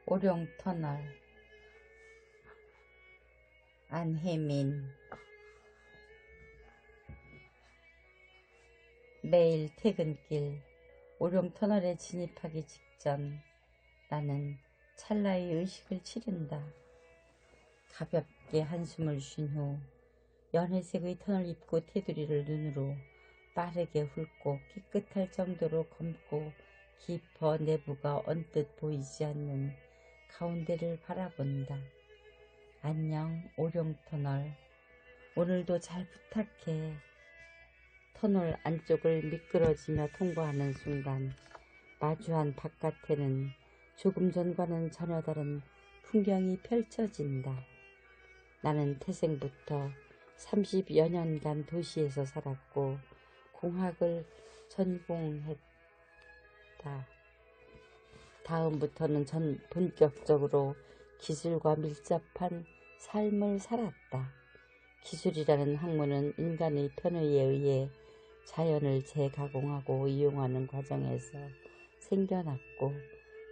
오룡터널 안혜민. 매일 퇴근길 오룡터널에 진입하기 직전 나는 찰나의 의식을 치른다. 가볍게 한숨을 쉰 후 연회색의 터널 입구 테두리를 눈으로 빠르게 훑고 깨끗할 정도로 검고 깊어 내부가 언뜻 보이지 않는 가운데를 바라본다. 안녕 오룡터널, 오늘도 잘 부탁해. 터널 안쪽을 미끄러지며 통과하는 순간 마주한 바깥에는 조금 전과는 전혀 다른 풍경이 펼쳐진다. 나는 태생부터 30여 년간 도시에서 살았고 공학을 전공했다. 다음부터는 본격적으로 기술과 밀접한 삶을 살았다. 기술이라는 학문은 인간의 편의에 의해 자연을 재가공하고 이용하는 과정에서 생겨났고,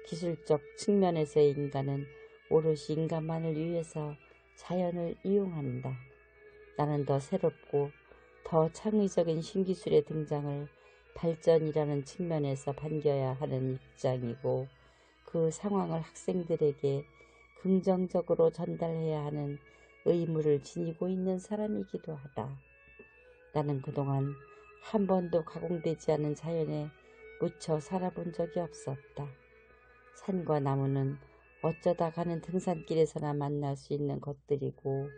기술적 측면에서의 인간은 오롯이 인간만을 위해서 자연을 이용한다. 나는 더 새롭고 더 창의적인 신기술의 등장을 발전이라는 측면에서 반겨야 하는 입장이고, 그 상황을 학생들에게 긍정적으로 전달해야 하는 의무를 지니고 있는 사람이기도 하다. 나는 그동안 한 번도 가공되지 않은 자연에 묻혀 살아본 적이 없었다. 산과 나무는 어쩌다 가는 등산길에서나 만날 수 있는 것들이고,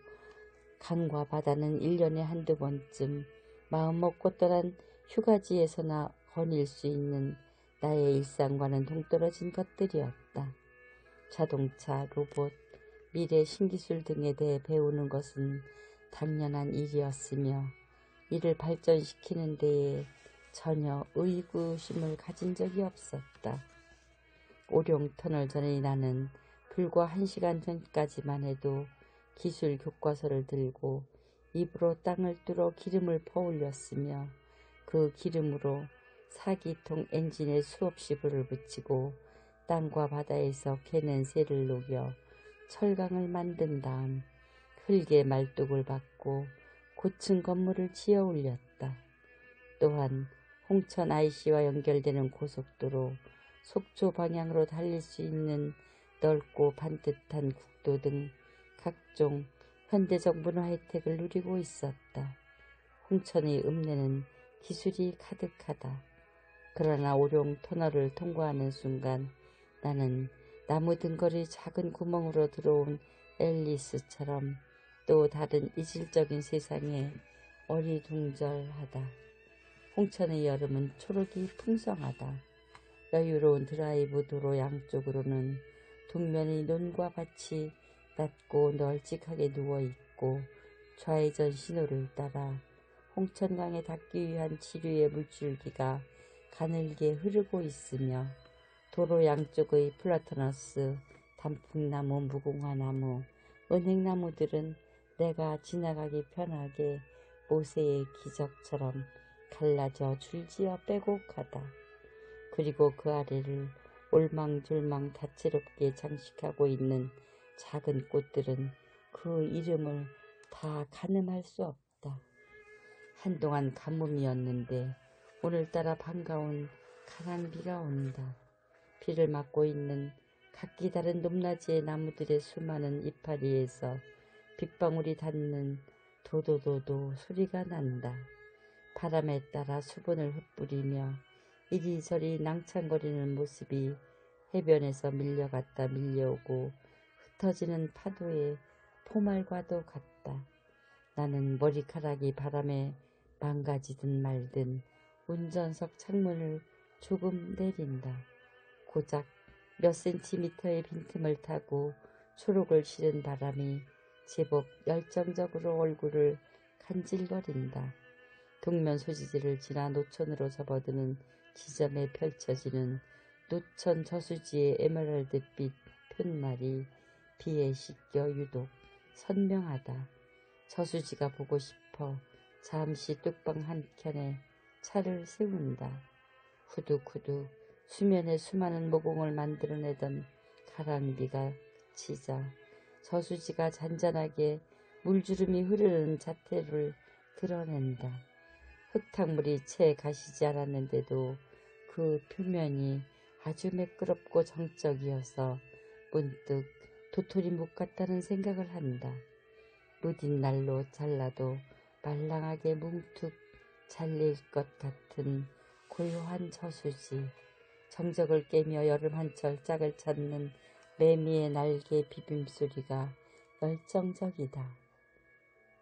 강과 바다는 1년에 한두 번쯤 마음 먹고 떠난 휴가지에서나 거닐 수 있는 나의 일상과는 동떨어진 것들이었다. 자동차, 로봇, 미래 신기술 등에 대해 배우는 것은 당연한 일이었으며, 이를 발전시키는 데에 전혀 의구심을 가진 적이 없었다. 오룡터널 전의 나는 불과 1시간 전까지만 해도 기술 교과서를 들고 입으로 땅을 뚫어 기름을 퍼올렸으며, 그 기름으로 4기통 엔진에 수없이 불을 붙이고 땅과 바다에서 캐낸 쇠를 녹여 철강을 만든 다음 흙에 말뚝을 박고 고층 건물을 지어 올렸다. 또한 홍천 IC와 연결되는 고속도로, 속초 방향으로 달릴 수 있는 넓고 반듯한 국도 등 각종 현대적 문화 혜택을 누리고 있었다. 홍천의 읍내는 기술이 가득하다. 그러나 오룡터널을 통과하는 순간 나는 나무 등걸이 작은 구멍으로 들어온 앨리스처럼 또 다른 이질적인 세상에 어리둥절하다. 홍천의 여름은 초록이 풍성하다. 여유로운 드라이브 도로 양쪽으로는 동면의 논과 밭이 낮고 널찍하게 누워있고, 좌회전 신호를 따라 홍천강에 닿기 위한 지류의 물줄기가 가늘게 흐르고 있으며, 도로 양쪽의 플라터너스, 단풍나무, 무궁화나무, 은행나무들은 내가 지나가기 편하게 모세의 기적처럼 갈라져 줄지어 빼곡하다. 그리고 그 아래를 올망졸망 다채롭게 장식하고 있는 작은 꽃들은 그 이름을 다 가늠할 수 없다. 한동안 가뭄이었는데 오늘따라 반가운 강한 비가 온다. 비를 맞고 있는 각기 다른 높낮이의 나무들의 수많은 이파리에서 빗방울이 닿는 도도도도 소리가 난다. 바람에 따라 수분을 흩뿌리며 이리저리 낭창거리는 모습이 해변에서 밀려갔다 밀려오고 흩어지는 파도의 포말과도 같다. 나는 머리카락이 바람에 망가지든 말든 운전석 창문을 조금 내린다. 고작 몇 센티미터의 빈틈을 타고 초록을 실은 바람이 제법 열정적으로 얼굴을 간질거린다. 동면 소지지를 지나 노천으로 접어드는 지점에 펼쳐지는 노천 저수지의 에메랄드빛 푯말이 비에 씻겨 유독 선명하다. 저수지가 보고 싶어 잠시 뚝방 한켠에 차를 세운다. 후둑후둑 수면에 수많은 모공을 만들어내던 가랑비가 치자 저수지가 잔잔하게 물주름이 흐르는 자태를 드러낸다. 흙탕물이 채 가시지 않았는데도 그 표면이 아주 매끄럽고 정적이어서 문득 도토리묵 같다는 생각을 한다. 무딘 날로 잘라도 말랑하게 뭉툭 잘릴 것 같은 고요한 저수지, 정적을 깨며 여름 한철 짝을 찾는 매미의 날개 비빔소리가 열정적이다.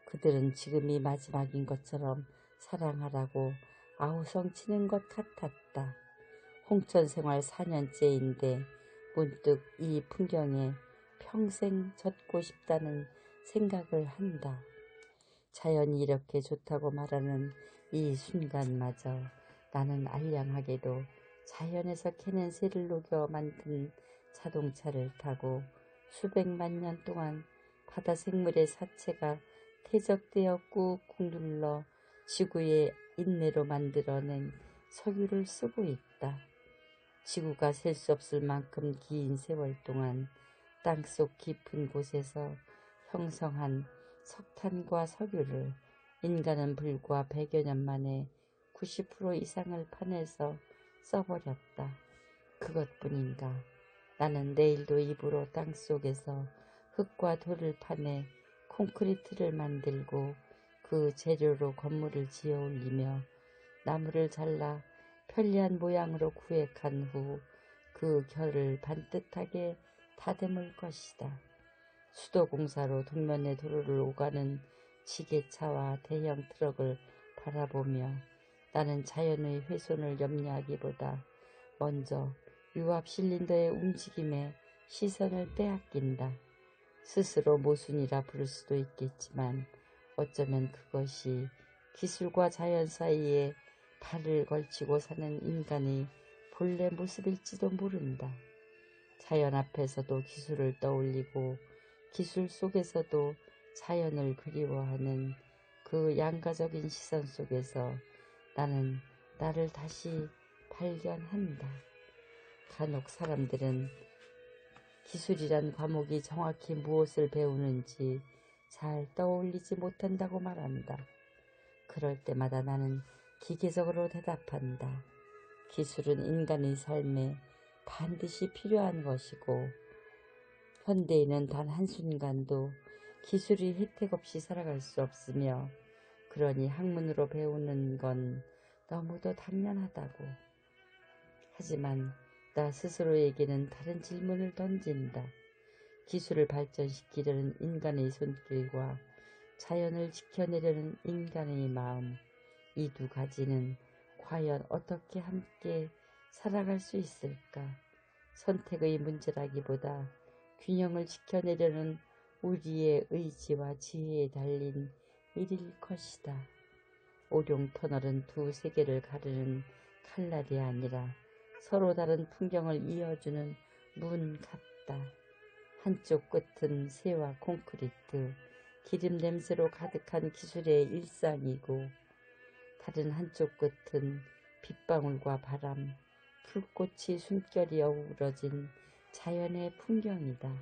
그들은 지금이 마지막인 것처럼 사랑하라고 아우성치는 것 같았다. 홍천 생활 4년째인데 문득 이 풍경에 평생 젖고 싶다는 생각을 한다. 자연이 이렇게 좋다고 말하는 이 순간마저 나는 알량하게도 자연에서 캐낸 새를 녹여 만든 자동차를 타고 수백만 년 동안 바다 생물의 사체가 퇴적되어 꾹꾹 눌러 지구의 인내로 만들어낸 석유를 쓰고 있다. 지구가 셀 수 없을 만큼 긴 세월 동안 땅속 깊은 곳에서 형성한 석탄과 석유를 인간은 불과 100여 년 만에 90% 이상을 파내서 써버렸다. 그것뿐인가? 나는 내일도 입으로 땅속에서 흙과 돌을 파내 콘크리트를 만들고 그 재료로 건물을 지어 올리며 나무를 잘라 편리한 모양으로 구획한 후 그 결을 반듯하게 다듬을 것이다. 수도공사로 동면의 도로를 오가는 지게차와 대형 트럭을 바라보며 나는 자연의 훼손을 염려하기보다 먼저 유압 실린더의 움직임에 시선을 빼앗긴다. 스스로 모순이라 부를 수도 있겠지만 어쩌면 그것이 기술과 자연 사이에 발을 걸치고 사는 인간의 본래 모습일지도 모른다. 자연 앞에서도 기술을 떠올리고 기술 속에서도 자연을 그리워하는 그 양가적인 시선 속에서 나는 나를 다시 발견한다. 간혹 사람들은 기술이란 과목이 정확히 무엇을 배우는지 잘 떠올리지 못한다고 말한다. 그럴 때마다 나는 기계적으로 대답한다. 기술은 인간의 삶에 반드시 필요한 것이고 현대인은 단 한순간도 기술의 혜택 없이 살아갈 수 없으며 그러니 학문으로 배우는 건 너무도 당연하다고. 하지만 나 스스로에게는 다른 질문을 던진다. 기술을 발전시키려는 인간의 손길과 자연을 지켜내려는 인간의 마음, 이 두 가지는 과연 어떻게 함께 살아갈 수 있을까? 선택의 문제라기보다 균형을 지켜내려는 우리의 의지와 지혜에 달린 일일 것이다. 오룡터널은 두 세계를 가르는 칼날이 아니라 서로 다른 풍경을 이어주는 문 같다. 한쪽 끝은 새와 콘크리트, 기름 냄새로 가득한 기술의 일상이고 다른 한쪽 끝은 빗방울과 바람, 풀꽃이 숨결이 어우러진 자연의 풍경이다.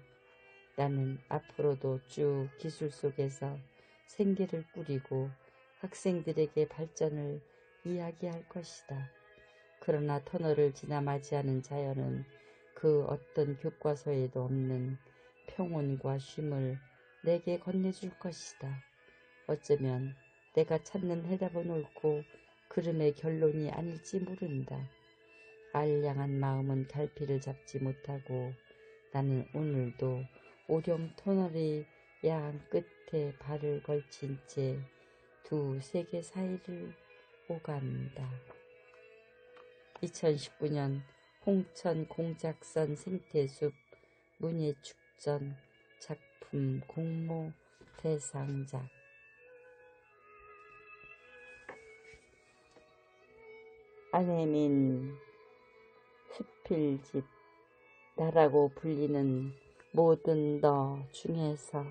나는 앞으로도 쭉 기술 속에서 생계를 꾸리고 학생들에게 발전을 이야기할 것이다. 그러나 터널을 지나 맞이하는 자연은 그 어떤 교과서에도 없는 평온과 쉼을 내게 건네줄 것이다. 어쩌면 내가 찾는 해답은 옳고 그름의 결론이 아닐지 모른다. 알량한 마음은 갈피를 잡지 못하고 나는 오늘도 오룡 터널의 양 끝에 발을 걸친 채 두 세계 사이를 오간다. 2019년 홍천 공작선 생태숲 문예축전 작품 공모 대상작. 안혜민 수필집. 나라고 불리는 모든 너 중에서